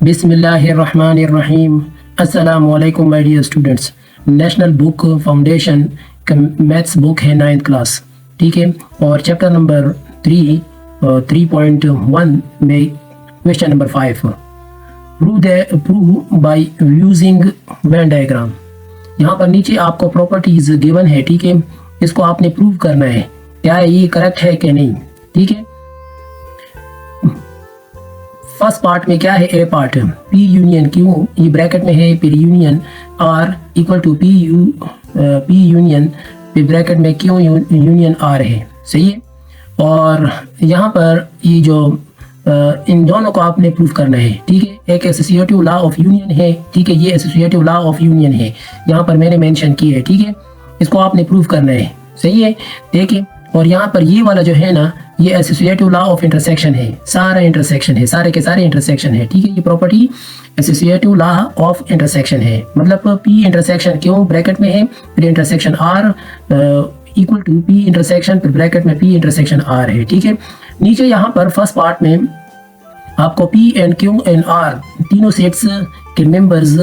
बिस्मिल्लाहिर्रहमानिर्रहीम। अस्सलाम वालेकुम my dear students. National book foundation का मैथ्स बुक है 9th क्लास, ठीक है। और चैप्टर नंबर 3.1 में question number 5, prove by using Venn diagram. यहाँ पर नीचे आपको प्रॉपर्टीज गिवन है, ठीक है। इसको आपने प्रूव करना है, क्या ये करेक्ट है कि नहीं, ठीक है। फर्स्ट पार्ट में क्या है, a part, P union Q, ये ब्रैकेट में है, फिर union R equal to P union, फिर ब्रैकेट में Q यूनियन R है, सही है। और यहाँ पर ये जो इन दोनों को आपने प्रूफ करना है, ठीक है। एक एसोसिएटिव लॉ ऑफ यूनियन है, ठीक है, ये एसोसिएटिव लॉ ऑफ यूनियन है, यहाँ पर मैंने मेंशन की है, ठीक है। इसको आपने प्रूफ करना है, सही है, देखिए। और यहाँ पर ये वाला जो है ना, ये एसोसिएटिव लॉ ऑफ इंटरसेक्शन है, सारा इंटरसेक्शन है, सारे के सारे इंटरसेक्शन है, ठीक है। ये property associative law of intersection है, मतलब P इंटरसेक्शन क्यों ब्रैकेट में है, फिर intersection R equal to P intersection, फिर ब्रैकेट में P इंटरसेक्शन R है, ठीक है। नीचे यहाँ पर फर्स्ट पार्ट में आपको P and Q and R तीनों सेट्स के मेंबर्स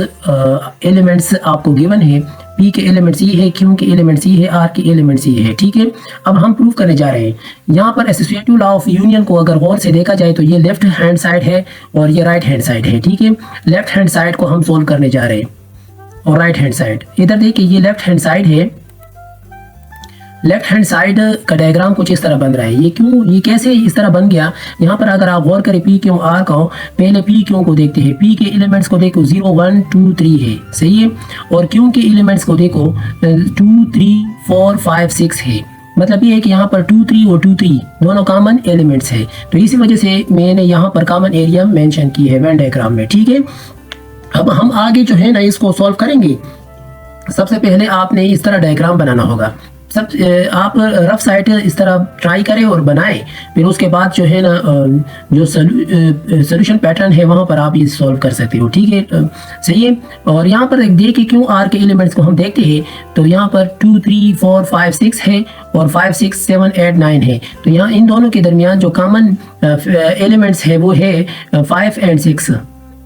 एलिमेंट्स आपको गिवन है। P के एलिमेंट्स ये है, Q के एलिमेंट्स ये है, R के एलिमेंट्स ये है, ठीक है। अब हम प्रूव करने जा रहे हैं। यहाँ पर एसोसिएटिव लॉ ऑफ यूनियन को अगर गौर से देखा जाए तो ये लेफ्ट हैंड साइड है और ये राइट हैंड साइड है, ठीक है। लेफ्ट हैंड साइड को हम सोल्व करने जा रहे हैं और राइट हैंड साइड, इधर देखिए ये लेफ्ट हैंड साइड है। लेफ्ट हैंड साइड का डायग्राम कुछ इस तरह बन रहा है। ये क्यों, ये कैसे इस तरह बन गया, यहाँ पर अगर आप गौर करें P Q R का, पहले P Q को देखते हैं। P के एलिमेंट्स को देखो 0 1 2 3 है, सही है। और Q के एलिमेंट्स को देखो 2 3 4 5 6 है। मतलब ये है कि यहाँ पर 2 3 और 2 3 दोनों कॉमन एलिमेंट्स है, तो इसी वजह से मैंने यहाँ पर कॉमन एरिया मेंशन की है वेन डायग्राम में, ठीक है। अब हम आगे जो है ना इसको सॉल्व करेंगे। सबसे पहले आपने इस तरह डायग्राम बनाना होगा। सब आप रफ साइड इस तरह ट्राई करें और बनाएं, फिर उसके बाद जो है ना जो सोल्यूशन पैटर्न है वहाँ पर आप ये सॉल्व कर सकते हो, ठीक है, सही है। और यहाँ पर देखिए क्यों R के एलिमेंट्स को हम देखते हैं तो यहाँ पर 2 3 4 5 6 है और 5 6 7 8 9 है। तो यहाँ इन दोनों के दरमियान जो कॉमन एलिमेंट्स है वो है 5 एंड 6,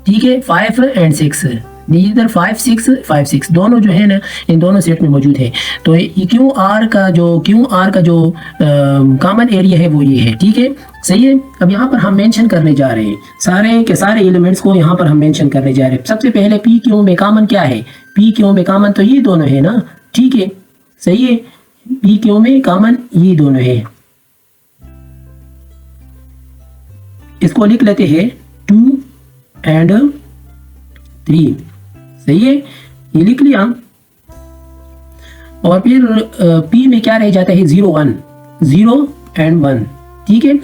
ठीक है, 5 एंड 6। इधर 5 6 दोनों जो है ना इन दोनों सेट में मौजूद है। तो ये क्यू आर का जो कॉमन एरिया है वो ये है, ठीक है, सही है। अब यहाँ पर हम मेंशन करने जा रहे हैं सारे के सारे एलिमेंट्स को, यहाँ पर हम मेंशन करने जा रहे हैं। सबसे पहले P Q में कॉमन क्या है, P Q में कॉमन तो ये दोनों है ना, ठीक है, सही है। P Q में कॉमन ये दोनों है, इसको लिख लेते हैं 2 एंड 3, सही है, ये लिख लिया। और फिर P में क्या रह जाता है 0 1 0 एंड 1, ठीक है।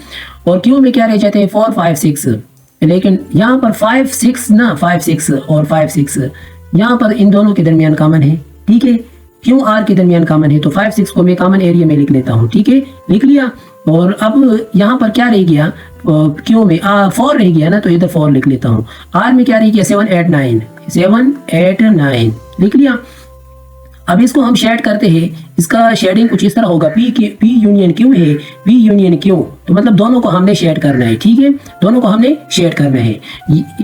और Q में क्या रह जाते हैं 4 5 6, लेकिन यहाँ पर 5 6 ना 5 6 और 5 6 यहाँ पर इन दोनों के दरमियान कॉमन है, ठीक है। Q R के दरमियान कॉमन है तो 5 6 को मैं कॉमन एरिया में लिख लेता हूँ, ठीक है, लिख लिया। और अब यहाँ पर क्या रह गया, Q में 4 रह गया ना, तो इधर 4 लिख लेता हूँ। R में क्या रह गया 7 8 9 लिख लिया। अब इसको हम शेड करते हैं, इसका शेडिंग कुछ इस तरह होगा। P यूनियन Q है, P यूनियन Q, तो मतलब दोनों को हमने शेड करना है, ठीक है, दोनों को हमने शेड करना है।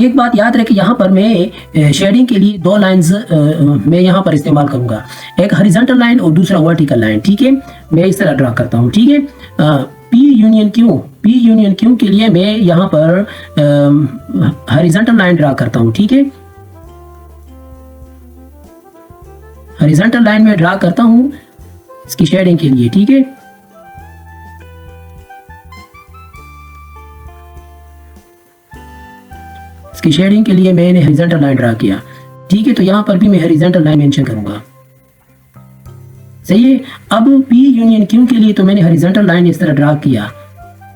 एक बात याद रखें, यहाँ पर मैं शेडिंग के लिए 2 लाइंस मैं यहाँ पर इस्तेमाल करूंगा, एक हॉरिजॉन्टल लाइन और दूसरा वर्टिकल लाइन, ठीक है। मैं इस तरह ड्रा करता हूँ, ठीक है। P यूनियन Q के लिए मैं यहाँ पर हॉरिजॉन्टल लाइन ड्रा करता हूँ, ठीक है, हॉरिजॉन्टल लाइन में ड्रा करता हूं इसकी शेडिंग के लिए, ठीक है। इसकी शेडिंग के लिए मैंने हॉरिजॉन्टल लाइन ड्रा किया, ठीक है। तो यहां पर भी मैं हॉरिजॉन्टल लाइन मेंशन करूंगा, सही है। अब P यूनियन Q के लिए तो मैंने हॉरिजॉन्टल लाइन इस तरह ड्रा किया।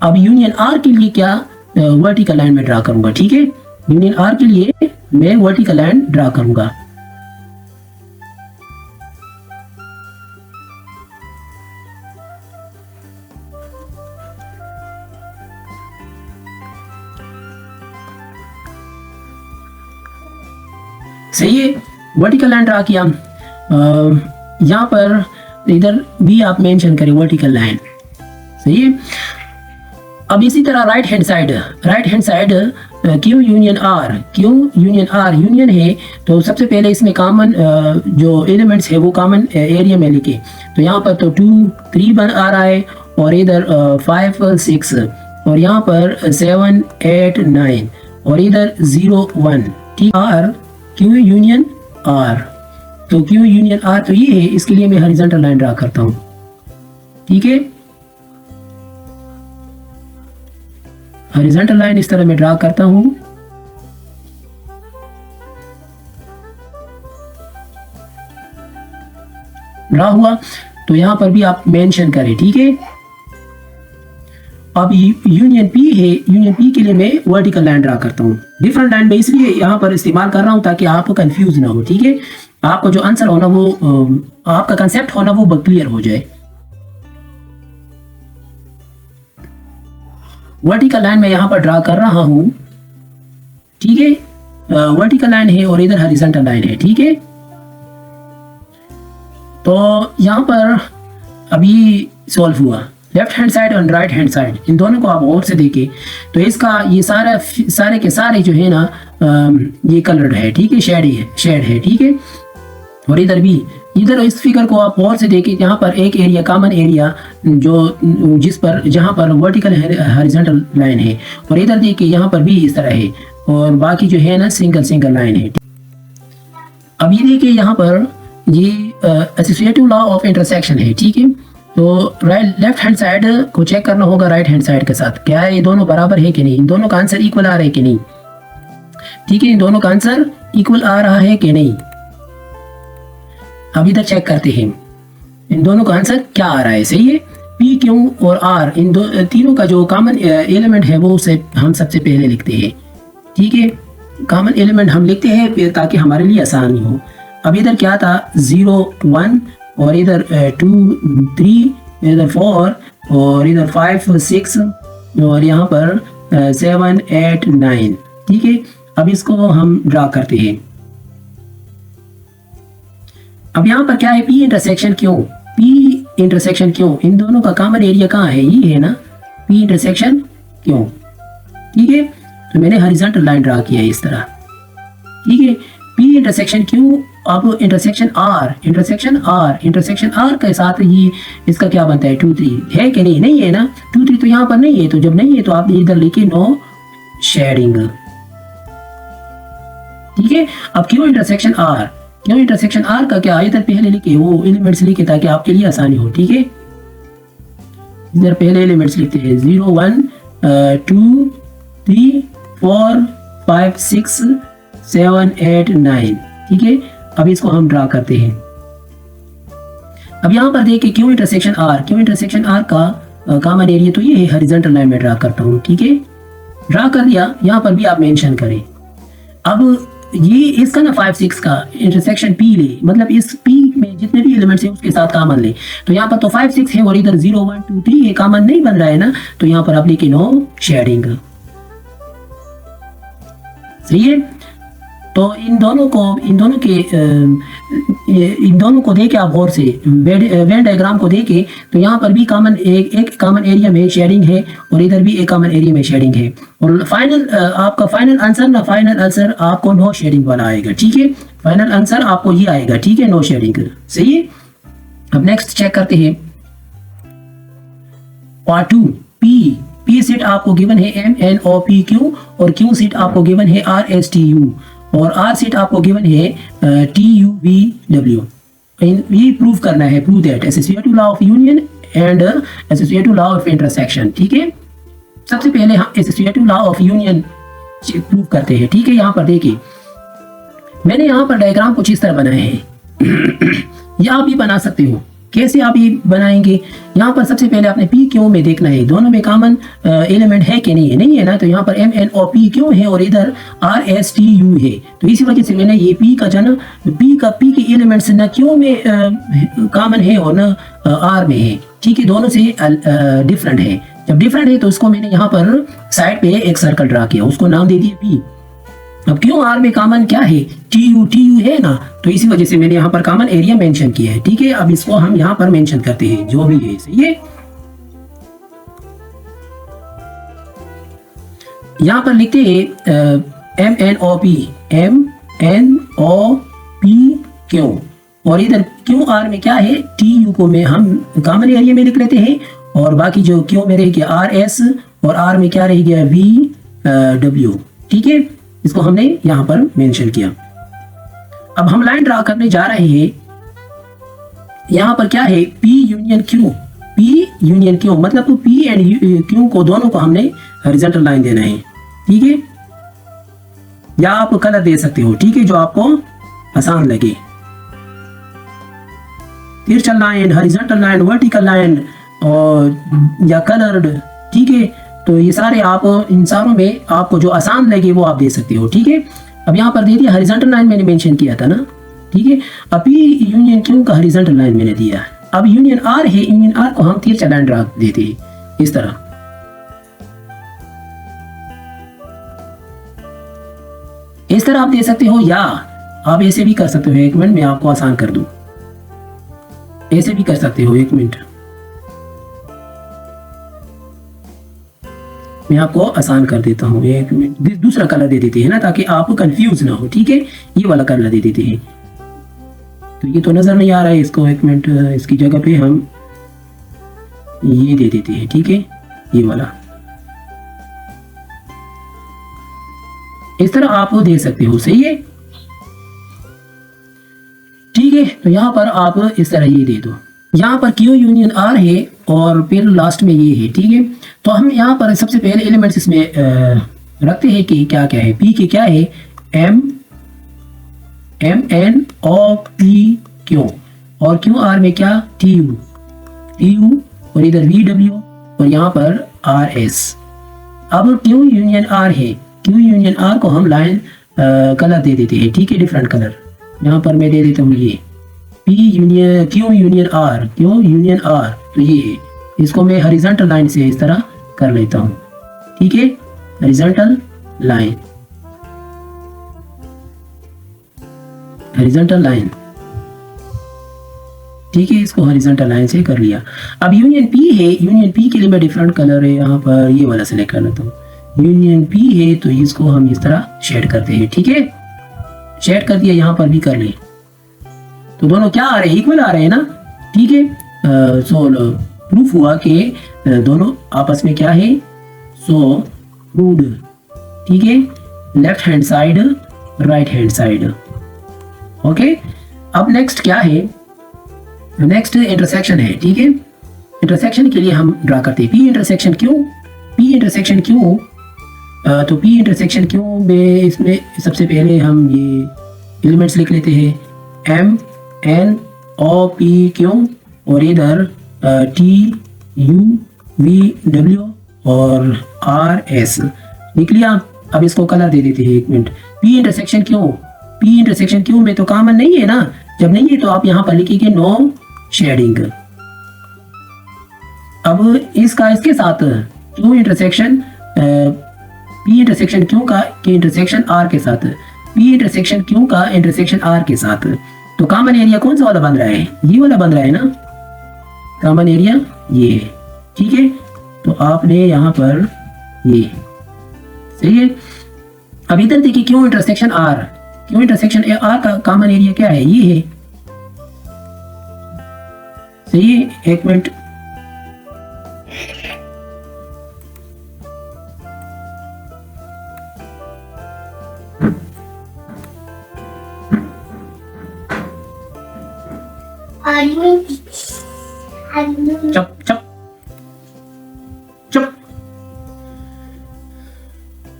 अब यूनियन R के लिए क्या वर्टिकल लाइन में ड्रा करूंगा, ठीक है। यूनियन R के लिए मैं वर्टिकल लाइन ड्रा करूंगा। सही है, वर्टिकल लाइन ड्रा किया। यहाँ पर इधर भी आप मेंशन करें वर्टिकल लाइन, सही है। अब इसी तरह right hand side Q union R, Q union R union है, तो सबसे पहले इसमें कॉमन जो एलिमेंट्स है वो कॉमन एरिया में लिखे। तो यहाँ पर तो 2 3 बन आ रहा है, और इधर 5 6, और यहाँ पर 7 8 9, और इधर 0 1। ठीक, आर क्यू यूनियन आर, तो क्यू यूनियन आर तो ये है, इसके लिए मैं हॉरिजॉन्टल लाइन ड्रा करता हूँ। ठीक है, हॉरिजॉन्टल लाइन इस तरह मैं ड्रा करता हूं। ड्रा हुआ, तो यहां पर भी आप मेंशन करें। ठीक है, अब यूनियन पी है, यूनियन पी के लिए मैं वर्टिकल लाइन ड्रा करता हूं। डिफरेंट लाइन में इसलिए यहां पर इस्तेमाल कर रहा हूं ताकि आपको कंफ्यूज ना हो। ठीक है, आपको जो आंसर होना वो आपका कंसेप्ट होना वो क्लियर हो जाए। वर्टिकल लाइन मैं यहां पर ड्रा कर रहा हूं। ठीक है, वर्टिकल लाइन है और इधर हॉरिजॉन्टल लाइन है। ठीक है, तो यहां पर अभी सॉल्व हुआ लेफ्ट हैंड साइड और राइट हैंड साइड, इन दोनों को आप और से देखें तो इसका ये सारे के सारे जो है ना ये कलर्ड है। ठीक है, शेड है। ठीक है, और इधर भी, इधर इस फिगर को आप और से देखें, यहाँ पर एक एरिया कॉमन एरिया जो जहाँ पर वर्टिकल हॉरिजॉन्टल लाइन है, और इधर देखिए यहाँ पर भी इस तरह है, और बाकी जो है ना सिंगल लाइन है। अब ये देखिए यहाँ पर ये एसोसिएटिव लॉ ऑफ इंटरसेक्शन है। ठीक है, तो लेफ्ट हैंड साइड को चेक करना होगा राइट हैंड साइड के साथ, क्या है ये दोनों बराबर है कि नहीं, इन दोनों का आंसर इक्वल आ रहा है कि नहीं। ठीक है, इन दोनों का आंसर इक्वल आ रहा है कि नहीं। अब इधर चेक करते हैं इन दोनों का आंसर क्या आ रहा है। सही है, पी क्यू और आर इन तीनों का जो कॉमन एलिमेंट है वो उसे हम सबसे पहले लिखते हैं। ठीक है, कॉमन एलिमेंट हम लिखते हैं ताकि हमारे लिए आसानी हो। अब इधर क्या था, 0 1, और इधर 2 3, इधर 4, और इधर 5 6, और यहाँ पर 7 8 9। ठीक है, अब इसको हम ड्रा करते हैं। अब यहाँ पर क्या है, पी इंटरसेक्शन क्यों, पी इंटरसेक्शन क्यों, इन दोनों का कॉमन एरिया कहाँ है, ये है ना, पी इंटरसेक्शन क्यों। ठीक है, तो मैंने हॉरिजॉन्टल लाइन ड्रा किया है इस तरह। ठीक है, पी इंटरसेक्शन क्यों। अब इंटरसेक्शन आर के साथ ये इसका क्या बनता है, 2 3 है कि नहीं, नहीं है ना, 2 3 तो यहाँ पर नहीं है, तो जब नहीं है तो आप इधर लिखिए नो शेडिंग। ठीक है, अब क्यों इंटरसेक्शन आर, क्यों इंटरसेक्शन आर का क्या, इधर पहले लिखे वो एलिमेंट्स लिखे ताकि आपके लिए आसानी हो। ठीक है, इधर पहले एलिमेंट्स लिखते हैं 0 1 2 3 4 5 6 7 8 9। ठीक है, अब इसको हम ड्रा करते हैं। अब यहाँ पर देखिए क्यों इंटरसेक्शन आर का कॉमन एरिया तो ये है, हॉरिजॉन्टल लाइन में ड्रा करता हूँ। ठीक है, ड्रा कर दिया, यहाँ पर भी आप मेंशन करें। अब ये इसका ना 5 6 का इंटरसेक्शन पी ले, मतलब इस पी में जितने भी एलिमेंट्स हैं उसके साथ कॉमन ले, तो यहाँ पर तो 5 6 है और इधर 0 1 2 3 है, कॉमन नहीं बन रहा है ना, तो यहाँ पर आप लिखे नो शेडिंग। सही है, तो इन दोनों को देखे आप गौर से वेन डायग्राम को देखे, तो यहाँ पर भी कॉमन एक कॉमन एरिया में शेडिंग है, और इधर भी एक कॉमन एरिया में शेडिंग है, और आपका फाइनल आंसर आपको नो शेडिंग वाला आएगा। ठीक है, फाइनल आंसर आपको ये आएगा। ठीक है, नो शेडिंग। सही है, अब नेक्स्ट चेक करते हैं पार्ट 2। पी सेट आपको गिवन है MNOPQ, और क्यू सेट आपको गिवन है RSTU, और आर सेट आपको गिवन है TUVW। ये प्रूव करना है, prove that associative law of union and associative law of intersection. ठीक है, सबसे पहले हम associative law of union prove करते हैं। ठीक है, यहाँ पर देखिए मैंने यहाँ पर डायग्राम कुछ इस तरह बनाए हैं या आप भी बना सकते हो। कैसे आप ये बनाएंगे, यहाँ पर सबसे पहले आपने पी क्यू में देखना है दोनों में कॉमन एलिमेंट है कि नहीं है ना, तो यहाँ पर MNOPQ है और इधर RSTU है, तो इसी वजह से मैंने ये पी के एलिमेंट्स ना क्यू में कॉमन है और ना आर में है। ठीक है, दोनों से डिफरेंट है। जब डिफरेंट है तो उसको मैंने यहाँ पर साइड पे एक सर्कल ड्रा किया, उसको नाम दे दिया पी। अब क्यों आर में कॉमन क्या है, TU है ना, तो इसी वजह से मैंने यहाँ पर कॉमन एरिया मेंशन किया है। ठीक है, अब इसको हम यहाँ पर मेंशन करते हैं जो भी है। सही है, यहाँ पर लिखते हैं MNOP क्यों, और इधर QR में क्या है, TU को में हम कॉमन एरिया में लिख लेते हैं, और बाकी जो क्यों में रह गया RS, और R में क्या रह गया VW। ठीक है, इसको हमने यहाँ पर मेंशन किया। अब हम लाइन ड्रा करने जा रहे हैं। यहाँ पर क्या है, P यूनियन Q मतलब तो P एंड Q को दोनों को हमने हॉरिजॉन्टल लाइन देना है। ठीक है, या आप कलर दे सकते हो, ठीक है, जो आपको आसान लगे, तिरछा line, horizontal line, vertical line, और या कलर्ड। ठीक है, तो ये सारे आप इन सारों में आपको जो आसान लगे वो आप दे सकते हो। ठीक है, अब यहाँ पर दे दिया हॉरिजॉन्टल लाइन, मैंने मेंशन किया था ना। ठीक है, अब P यूनियन Q का हॉरिजॉन्टल लाइन मैंने दिया। अब यूनियन R है, यूनियन R को हम तिरछा लाइन ड्रा देते हैं इस तरह। इस तरह आप दे सकते हो, या आप ऐसे भी कर सकते हो। एक मिनट में आपको आसान कर दूं, ऐसे भी कर सकते हो। एक मिनट मैं आपको आसान कर देता हूँ। एक मिनट, दूसरा कलर दे देते हैं ना, ताकि आप कंफ्यूज ना हो। ठीक है, ये वाला कलर दे देते हैं। तो ये तो नजर नहीं आ रहा है इसको, एक मिनट, इसकी जगह पे हम ये दे देते हैं। ठीक है, ये वाला इस तरह आप दे सकते हो। सही है, ठीक है, तो यहां पर आप इस तरह ये दे दो। यहाँ पर Q यूनियन R है, और फिर लास्ट में ये है। ठीक है, तो हम यहाँ पर सबसे पहले एलिमेंट्स इसमें रखते हैं कि क्या क्या है। P के क्या है, MNOP और QR में क्या, TU, और इधर VW, और यहाँ पर RS। अब Q यूनियन R है, Q यूनियन R को हम लाइन कलर दे देते हैं। ठीक है, डिफरेंट कलर। यहाँ पर मैं दे देता हूँ ये Q यूनियन R, तो ये है। इसको मैं हॉरिजॉन्टल लाइन से इस तरह कर लेता हूँ। ठीक है, हॉरिजॉन्टल लाइन, ठीक है, इसको हॉरिजॉन्टल लाइन से कर लिया। अब यूनियन P है, यूनियन P के लिए मैं डिफरेंट कलर है, यहाँ पर ये वाला सेलेक्ट कर लेता हूँ। यूनियन P है, तो इसको हम इस तरह शेड करते हैं। ठीक है, शेड कर दिया, यहाँ पर भी कर ले, तो दोनों क्या आ रहे हैं, इक्वल आ रहे हैं ना। ठीक है, सो प्रूफ हुआ कि दोनों आपस में क्या है, सो प्रूव्ड। ठीक है, left hand side, right hand side. Okay, अब नेक्स्ट क्या है, नेक्स्ट इंटरसेक्शन है। ठीक है, इंटरसेक्शन के लिए हम ड्रा करते हैं P इंटरसेक्शन Q। तो P इंटरसेक्शन Q में इसमें सबसे पहले हम ये एलिमेंट्स लिख लेते हैं, MNOP और इधर TUVW और RS लिख लिया। अब इसको कलर दे देते हैं। एक मिनट, P इंटरसेक्शन Q में तो कॉमन नहीं है ना, जब नहीं है तो आप यहाँ पर लिखिए नो शेडिंग। अब इसका इसके साथ Q intersection P intersection Q का के इंटरसेक्शन R के साथ, P इंटरसेक्शन Q का इंटरसेक्शन R के साथ, तो कॉमन एरिया कौन सा वाला बन रहा है, ये वाला बन रहा है ना, कॉमन एरिया ये है। ठीक है, तो आपने यहाँ पर ये, सही है। अब इधर देखिए Q इंटरसेक्शन R का कॉमन एरिया क्या है, ये है। सही है, एक मिनट, चुप चुप चुप।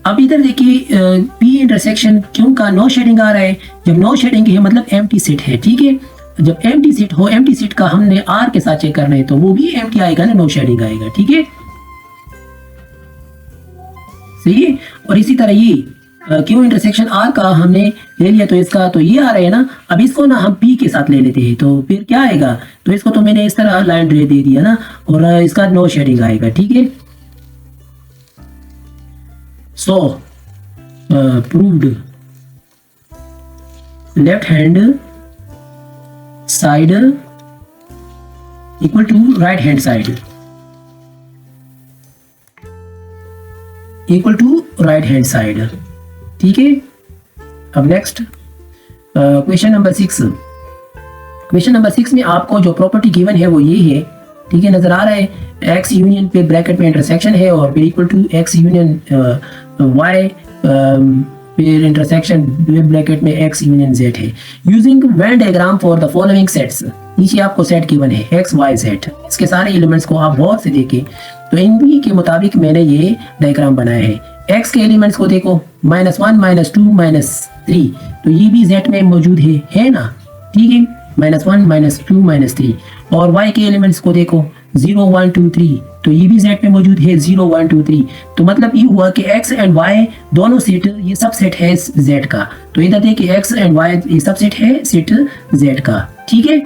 अब इधर देखिए P इंटरसेक्शन Q का नो शेडिंग आ रहा है। जब नो शेडिंग है मतलब एम्प्टी सेट है। ठीक है, जब एम्प्टी सेट का हमने R के साथ चेक करना है, तो वो भी एम्प्टी आएगा ना, नो शेडिंग आएगा। ठीक है, सही है। और इसी तरह ये Q इंटरसेक्शन R का हमने ले लिया, तो इसका तो ये आ रहा है ना। अब इसको ना हम P के साथ ले लेते हैं, तो फिर क्या आएगा, तो इसको तो मैंने इस तरह लाइन दे दिया ना, और इसका नो शेडिंग आएगा। ठीक है, so proved left hand side equal to right hand side. Equal to right hand side. ठीक है, अब next question number 6। Question number 6 में आपको जो प्रॉपर्टी गिवन है वो ये है, ठीक है, नजर आ रहा है, एक्स यूनियन पे ब्रैकेट में इंटरसेक्शन है और फिर equal to X union Y फिर इंटरसेक्शन ब्रैकेट में एक्स यूनियन जेड है। Using Venn diagram for the following sets, नीचे आपको सेट गिवन है एक्स वाई जेड, इसके सारे एलिमेंट्स को आप गौर से देखें तो इनकी के मुताबिक मैंने ये डायग्राम बनाया है। एक्स के एलिमेंट्स को देखो, -1 -2 -3, तो ये भी जेड में मौजूद है ना, ठीक है, -1 -2 -3। और वाई के एलिमेंट्स को देखो 0 1 2 3, तो ये भी जेड में मौजूद है 0 1 2 3। तो मतलब ये हुआ कि एक्स एंड वाई दोनों सेट, ये सब सेट है जेड का। तो इधर देखिए एक्स एंड वाई ये सब सेट है सेट जेड का, ठीक है।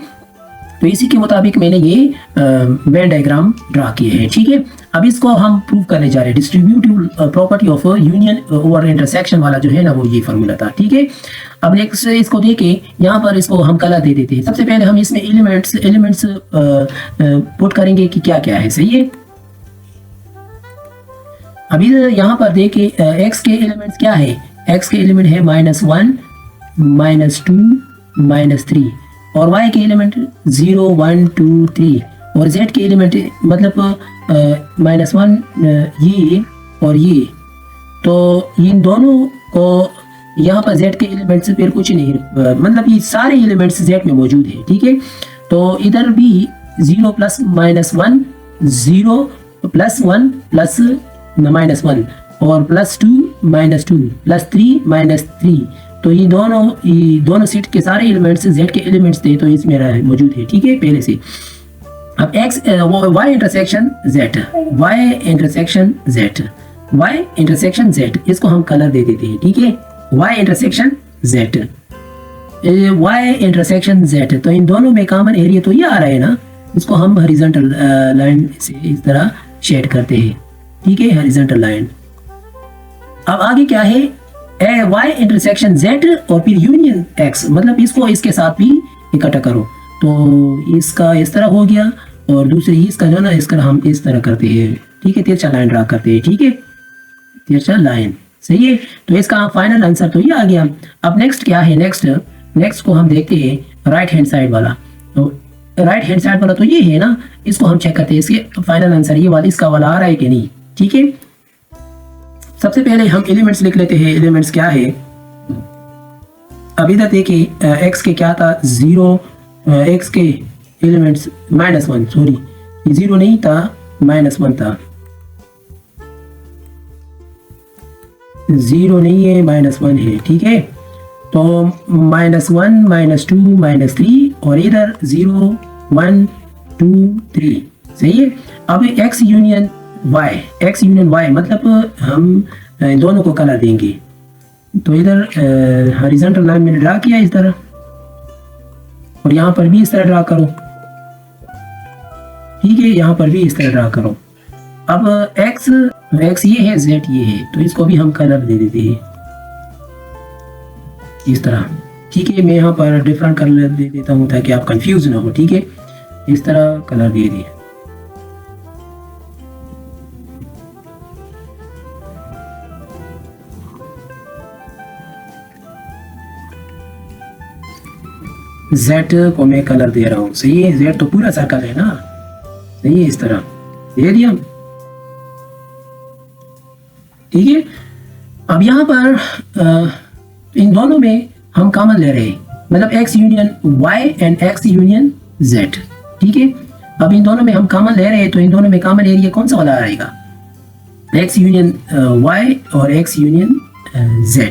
तो इसी के मुताबिक मैंने ये वेन डायग्राम ड्रा किए हैं, ठीक है। अब इसको हम प्रूव करने जा रहे हैं। Distributive property of union over intersection वाला जो है ना वो ये फॉर्मूला था, ठीक है। अब नेक्स्ट इसको देखें, यहाँ पर इसको हम कलर दे देते हैं। सबसे पहले हम इसमें एलिमेंट्स पुट करेंगे कि क्या क्या है, सही है। अभी यहाँ पर देखें एक्स के एलिमेंट्स क्या है, एक्स के एलिमेंट है -1 -2 -3 और y के एलिमेंट 0 1 2 3 और z के एलिमेंट मतलब -1 ये और ये। तो इन दोनों को यहाँ पर z के एलिमेंट्स फिर कुछ नहीं, मतलब ये सारे एलिमेंट्स z में मौजूद है, ठीक है। तो इधर भी 0 + -1 0 + 1 + -1 और +2 -2 +3 -3। तो ये दोनों सेट के सारे एलिमेंट्स z के एलिमेंट्स थे, तो इसमें मौजूद है, ठीक है, पहले से। अब x y इंटरसेक्शन z, इसको हम कलर दे देते हैं, ठीक है। y इंटरसेक्शन z, तो इन दोनों में कॉमन एरिया तो ये आ रहा है ना, इसको हम हॉरिजॉन्टल लाइन से इस तरह शेड करते हैं, ठीक है, हॉरिजॉन्टल लाइन। अब आगे क्या है, y इंटरसेक्शन z और फिर यूनियन x, मतलब इसको इसके साथ भी इकट्ठा करो। तो इसका इस तरह हो गया और दूसरी इसका जो ना इसका हम इस तरह करते हैं, ठीक है, तिरछा लाइन ड्रा करते हैं, ठीक है, तिरछा लाइन, सही है। तो इसका फाइनल आंसर तो ये आ गया। अब नेक्स्ट क्या है, नेक्स्ट को हम देखते हैं राइट हैंड साइड वाला। तो राइट हैंड साइड वाला तो ये है ना, इसको हम चेक करते हैं इसके फाइनल आंसर ये वाला इसका वाला आ रहा है कि नहीं, ठीक है। सबसे पहले हम एलिमेंट्स लिख लेते हैं, एलिमेंट्स क्या है। अब इधर देखिए एक्स के क्या था 0, एक्स के एलिमेंट्स -1, सॉरी 0 नहीं था -1 था, 0 नहीं है -1 है, ठीक है। तो -1 -2 -3 और इधर 0 1 2 3, सही है। अब एक्स यूनियन y मतलब हम दोनों को कलर देंगे। तो इधर हॉरिजॉन्टल लाइन मैंने ड्रा किया इस तरह और यहाँ पर भी इस तरह ड्रा करो, ठीक है, यहाँ पर भी इस तरह ड्रा करो। अब x ये है, z ये है, तो इसको भी हम कलर दे देते हैं इस तरह, ठीक है। मैं यहाँ पर डिफरेंट कलर दे देता हूँ ताकि आप कंफ्यूज ना हो, ठीक है, इस तरह कलर दे दिए। Z को मैं कलर दे रहा हूँ, सही है, Z तो पूरा सर्कल है ना, सही है, इस तरह दे दिया, ठीक है। अब यहाँ पर इन दोनों में हम कॉमन ले रहे हैं, मतलब x union y and x union z, ठीक है। अब इन दोनों में हम कॉमन ले रहे हैं, तो इन दोनों में कॉमन एरिया कौन सा वाला आएगा, x यूनियन y और x यूनियन z,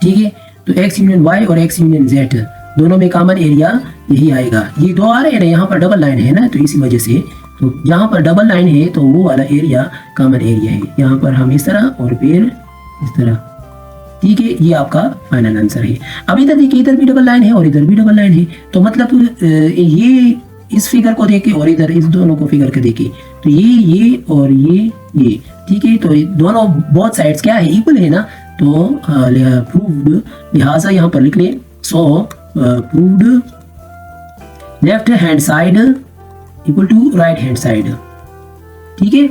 ठीक है। तो x यूनियन y और x यूनियन z दोनों में कॉमन एरिया यही आएगा। ये दो आ रहे हैं ना, यहाँ पर डबल लाइन है ना, तो इसी वजह से तो यहाँ पर डबल लाइन है तो वो वाला एरिया कॉमन एरिया है। यहाँ पर हम इस तरह और फिर इस तरह, ठीक है, ये आपका फाइनल आंसर है। अब इधर देखिए, इधर भी डबल लाइन है और इधर भी डबल लाइन है, तो मतलब ये इस फिगर को देखे और इधर इस दोनों को फिगर के देखे, तो ये और ये, ठीक है। तो दोनों बोथ साइड्स क्या है, इक्वल है ना, तो प्रूव्ड, लिहाजा यहाँ पर लिख ले, so proved left hand side equal to right hand side, ठीक है।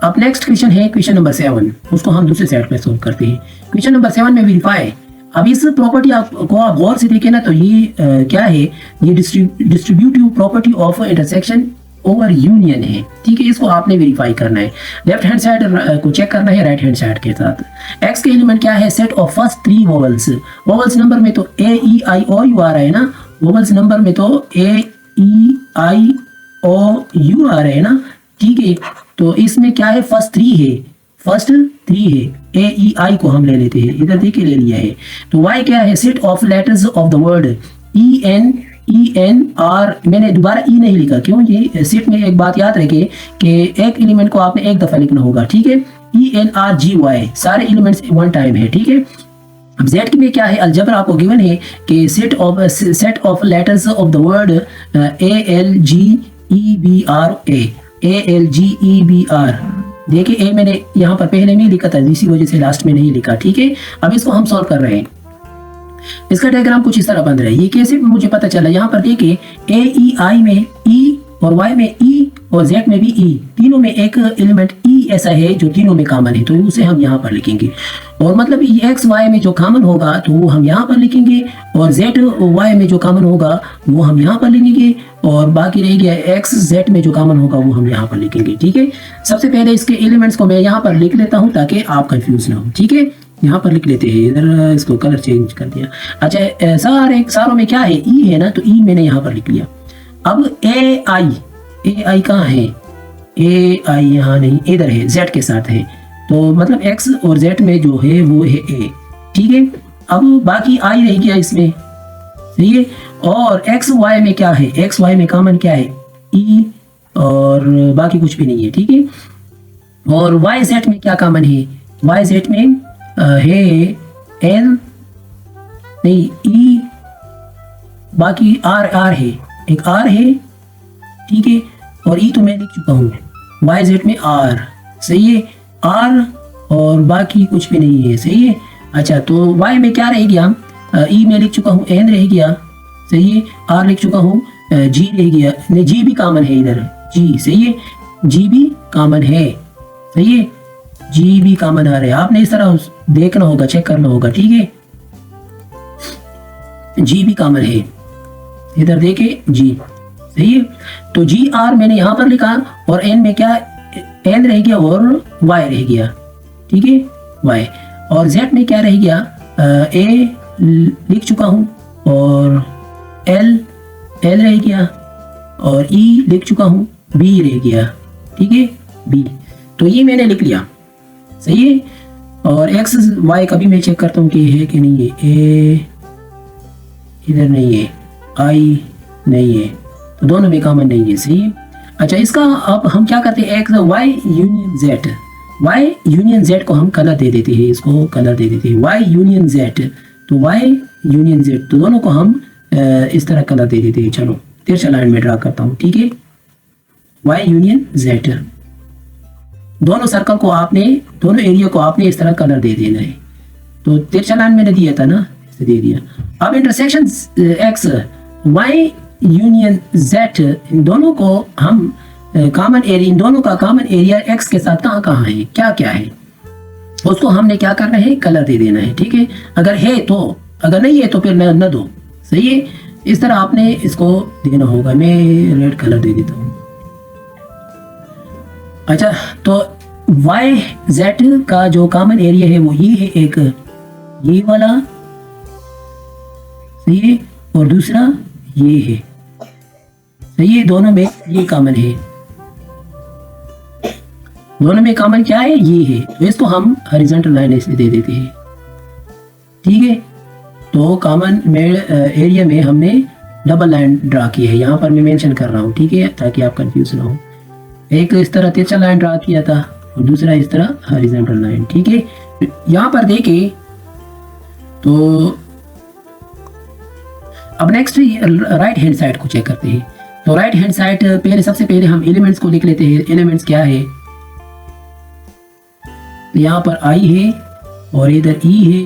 अब नेक्स्ट क्वेश्चन है क्वेश्चन नंबर 7, उसको हम दूसरे सेट में सोल्व करते हैं। क्वेश्चन नंबर 7 में वेरीफाई। अब इस प्रॉपर्टी को आप गौर से देखें ना, तो ये क्या है, ये distributive property of intersection over union है। ठीक है, इसको आपने वेरीफाई करना है। लेफ्ट हैंड साइड को चेक करना है राइट हैंड साइड के साथ। एक्स के एलिमेंट क्या है, set of first 3 vowels. Vowels number में तो ए ई आई ओ यू आ रहा है ना, वोवल्स नंबर में तो ए ई आई ओ यू आ रहे हैं ना। ठीक है, तो इसमें क्या है, फर्स्ट 3 है, फर्स्ट 3 है। ए ई आई को हम ले लेते हैं, इधर देखिए ले लिया है। तो वाई क्या है, set of letters of the word E N R. मैंने दोबारा ई नहीं लिखा, क्यों, ये सेट में एक बात याद रखिए कि एक एलिमेंट को आपने एक दफा लिखना होगा। ठीक है, E N R G Y, सारे एलिमेंट्स वन टाइम है। ठीक है, अब जेड में क्या है, अलजबर आपको गिवन है कि set of letters of the word A L G E B R, A L G E B R. देखिए ए मैंने यहाँ पर पहले में लिखा था, इसी वजह से लास्ट में नहीं लिखा। ठीक है, अब इसको हम सॉल्व कर रहे हैं। इसका डायग्राम कुछ इस तरह बन रहा है। ये कैसे मुझे पता चला, यहाँ पर देखिए ए ई आई में ई और वाई में ई और जेड में भी ई, तीनों में एक एलिमेंट ई ऐसा है जो तीनों में कॉमन है, तो उसे हम यहाँ पर लिखेंगे। और मतलब एक्स वाई में जो कॉमन होगा तो वो हम यहाँ पर लिखेंगे, और जेड वाई में जो कॉमन होगा वो हम यहाँ पर लिखेंगे, और बाकी रह गया एक्स जेड में जो कॉमन होगा वो हम यहाँ पर लिखेंगे। ठीक है, सबसे पहले इसके एलिमेंट्स को मैं यहाँ पर लिख लेता हूँ ताकि आप कंफ्यूज ना हो। ठीक है, यहाँ पर लिख लेते हैं, इधर इसको कलर चेंज कर दिया। अच्छा, सारों में क्या है, ई है ना, तो ई मैंने यहाँ पर लिख लिया। अब ए आई कहाँ है, ए आई यहाँ नहीं, इधर है, जेड के साथ है, तो मतलब एक्स और जेड में जो है वो है ए। ठीक है, अब बाकी आई रह गया इसमें, सही है। और एक्स वाई में क्या है, एक्स वाई में कॉमन क्या है, ई, और बाकी कुछ भी नहीं है। ठीक है, और वाई जेड में क्या कॉमन है, वाई जेड में है एल नहीं, ई, बाकी आर है, एक आर है। ठीक है, और ई तो मैं लिख चुका हूँ, वाई जेड में आर, सही है, आर, और बाकी कुछ भी नहीं है, सही है। अच्छा, तो वाई में क्या रह गया, ई में लिख चुका हूँ, एन रह गया, सही है, आर लिख चुका हूँ, जी रह गया, नहीं जी भी कॉमन है इधर, जी, सही है, जी भी कॉमन है, सही है, जी भी कॉमन आ रहे हैं। आपने इस तरह देखना होगा, चेक करना होगा। ठीक है, जी भी कॉमन है, इधर देखे जी, सही है। तो जी आर मैंने यहाँ पर लिखा, और एन में क्या, एन रह गया और वाई रह गया। ठीक है, वाई, और जेड में क्या रह गया, ए लिख चुका हूँ, और एल रह गया, और ई लिख चुका हूँ, बी रह गया। ठीक है, बी, तो ये मैंने लिख लिया, सही है। और एक्स वाई का भी मैं चेक करता हूँ कि है कि नहीं है, ए इधर नहीं है, आई नहीं है, तो दोनों में कॉमन नहीं है, सही है। अच्छा, इसका अब हम क्या करते हैं, X Y union Z, Y union Z को हम कलर दे देते हैं, इसको कलर दे देते हैं, वाई यूनियन जेड, तो वाई यूनियन जेड, तो दोनों को हम इस तरह कलर दे देते हैं। चलो तिरछा लाइन में ड्रा करता हूँ। ठीक है, वाई यूनियन जेड, दोनों सर्कल को आपने, दोनों एरिया को आपने इस तरह कलर दे देना है। तो तिरछा लाइन मैंने दिया था ना, इसे दे दिया। अब intersection X Y union Z, इन दोनों को हम कॉमन एरिया, इन दोनों का कॉमन एरिया एक्स के साथ कहाँ कहाँ है, क्या क्या है, उसको हमने क्या करना है, कलर दे देना है। ठीक है, अगर है तो, अगर नहीं है तो फिर न दो, सही है। इस तरह आपने इसको देना होगा। मैं रेड कलर दे देता हूँ। अच्छा, तो वाई जेड का जो कॉमन एरिया है वो ये है, एक ये वाला, सही है, और दूसरा ये है, सही है, दोनों में ये कॉमन है, दोनों में कॉमन क्या है, ये है, तो इसको हम हॉरिजॉन्टल लाइन से दे देते हैं। ठीक है, तो कॉमन एरिया में हमने डबल लाइन ड्रा की है, यहाँ पर मैं मेंशन कर रहा हूँ। ठीक है, ताकि आप कंफ्यूज ना हो। एक इस तरह तिरछा लाइन ड्रा किया था और दूसरा इस तरह हॉरिजॉन्टल लाइन। ठीक है, यहाँ पर देखिए, तो अब नेक्स्ट राइट हैंड साइड को चेक करते हैं। तो राइट हैंड साइड पहले, सबसे पहले हम एलिमेंट्स को लिख लेते हैं। एलिमेंट्स क्या है, यहाँ पर आई है, और इधर ई है,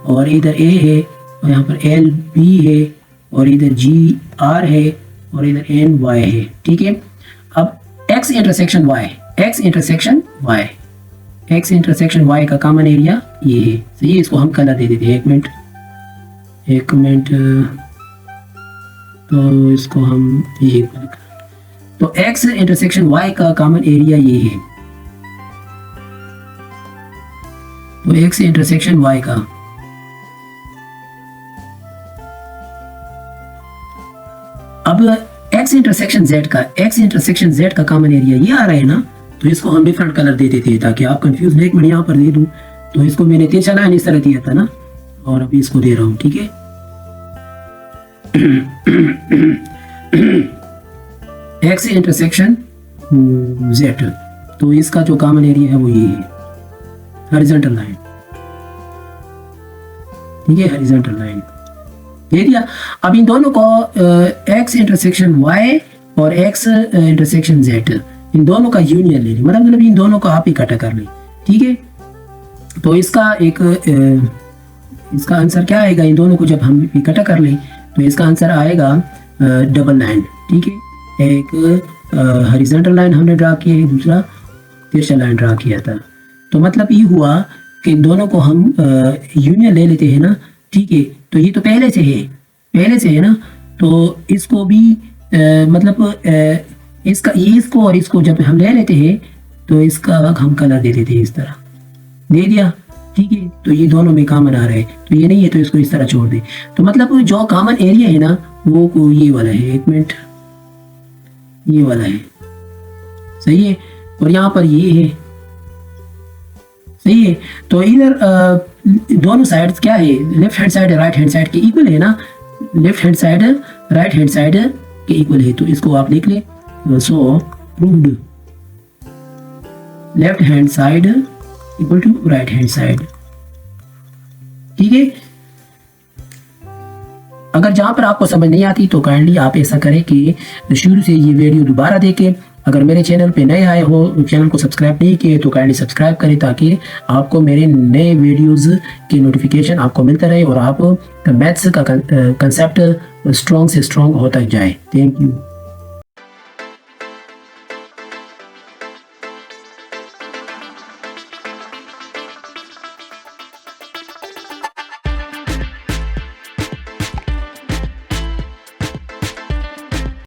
और इधर ए है, और यहाँ पर एल बी है, और इधर जी आर है, और इधर एन वाई है। ठीक है, अब X intersection Y, X intersection Y, X intersection Y का कॉमन एरिया ये है। सही है, इसको हम कलर दे देते हैं। एक मिनट तो इसको हम ये, तो एक्स इंटरसेक्शन वाई का कॉमन एरिया ये है। तो एक्स इंटरसेक्शन वाई का, अब एक्स इंटरसेक्शन जेड का, एक्स इंटरसेक्शन जेड का कॉमन एरिया ये आ रहा है ना, तो इसको हम डिफरेंट कलर दे देते हैं ताकि आप कंफ्यूज नहीं। एक मिनट यहाँ पर दे दूं, तो इसको मैंने तिरछा लाइन इस तरह दिया था ना, और अभी इसको दे रहा हूँ, ठीक है। एक्स इंटरसेक्शन जेड, तो इसका जो कॉमन एरिया है वो ये है, हॉरिजॉन्टल लाइन, ठीक है, हॉरिजॉन्टल लाइन दे दिया। अब इन दोनों को एक्स इंटरसेक्शन वाई और एक्स इंटरसेक्शन जेड, इन दोनों का यूनियन ले ली, मतलब इन दोनों को आप इकट्ठा कर लें, ठीक है। तो इसका एक इसका आंसर क्या आएगा, इन दोनों को जब हम इकट्ठा कर लें तो इसका आंसर आएगा डबल लाइन, ठीक है। एक हॉरिजॉन्टल लाइन हमने ड्रा किया है, दूसरा तिरछा लाइन ड्रा किया था। तो मतलब ये हुआ कि इन दोनों को हम यूनियन ले लेते हैं ना, ठीक है। तो ये तो पहले से है ना, तो इसको भी मतलब इसका, ये इसको और इसको जब हम ले लेते हैं तो इसका हम कलर दे देते हैं, इस तरह दे दिया, ठीक है। तो ये दोनों में कॉमन आ रहा है, तो ये नहीं है तो इसको इस तरह छोड़ दे। तो मतलब जो कॉमन एरिया है ना वो ये वाला है, एक मिनट, ये वाला है, सही है। और यहाँ पर ये है, सही है। तो इधर दोनों साइड्स क्या है, left hand side right hand side के इक्वल है ना, left hand side right hand side के इक्वल है। तो इसको आप लिख ले, so proved left hand side equal to right hand side, ठीक है। अगर जहां पर आपको समझ नहीं आती तो काइंडली आप ऐसा करें कि शुरू से ये वीडियो दोबारा देखें। अगर मेरे चैनल पे नए आए हो, चैनल को सब्सक्राइब नहीं किए तो काइंडली सब्सक्राइब करें ताकि आपको मेरे नए वीडियोस की नोटिफिकेशन आपको मिलता रहे और आप मैथ्स का कंसेप्ट स्ट्रॉन्ग से स्ट्रॉन्ग होता जाए। Thank you.